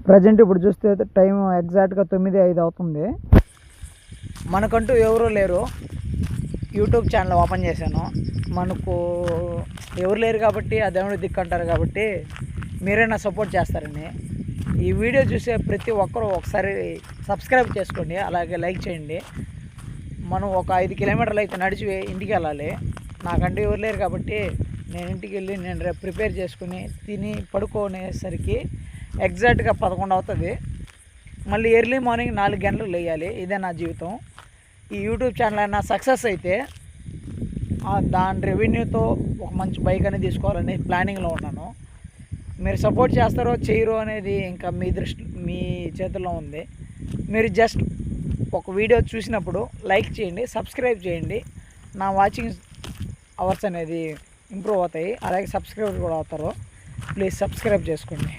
Present ఇప్పుడు చూస్తే time ఎగ్జాక్ట్గా 9:05 అవుతుంది. మనకంటూ ఎవరూ లేరు. యూట్యూబ్ ఛానల్ ఓపెన్ చేశాను. మనకు ఎవరు లేరు కాబట్టి ఆ దేవుడి దిక్కు అంటారు కాబట్టి మీరైనా సపోర్ట్ చేస్తారని. ఈ వీడియో చూసే ప్రతి ఒక్కరూ ఒకసారి సబ్స్క్రైబ్ చేసుకోండి, అలాగే లైక్ చేయండి. మనం ఒక 5 కిలోమీటర్లు అయితే నడిచి ఇంటికి వెళ్ళాలి. నాకంటూ ఎవరు లేరు కాబట్టి నేను ఇంటికి వెళ్ళి నేను రేపు ప్రిపేర్ చేసుకుని తిని పడుకునేసరికి ఎగ్జాక్ట్గా 11 అవుతుంది. మళ్ళీ ఎర్లీ మార్నింగ్ 4 గంటలకు లేయాలి. ఇదే నా జీవితం. ఈ యూట్యూబ్ ఛానల్ అయినా సక్సెస్ అయితే దాని రెవెన్యూతో ఒక మంచి బైక్ అనేది తీసుకోవాలని ప్లానింగ్లో ఉన్నాను. మీరు సపోర్ట్ చేస్తారో చేయరో అనేది ఇంకా మీ చేతుల్లో ఉంది. మీరు జస్ట్ ఒక వీడియో చూసినప్పుడు లైక్ చేయండి, సబ్స్క్రైబ్ చేయండి. నా వాచింగ్ అవర్స్ అనేది ఇంప్రూవ్ అవుతాయి, అలాగే సబ్స్క్రైబర్ కూడా అవుతారు. ప్లీజ్ సబ్స్క్రైబ్ చేసుకోండి.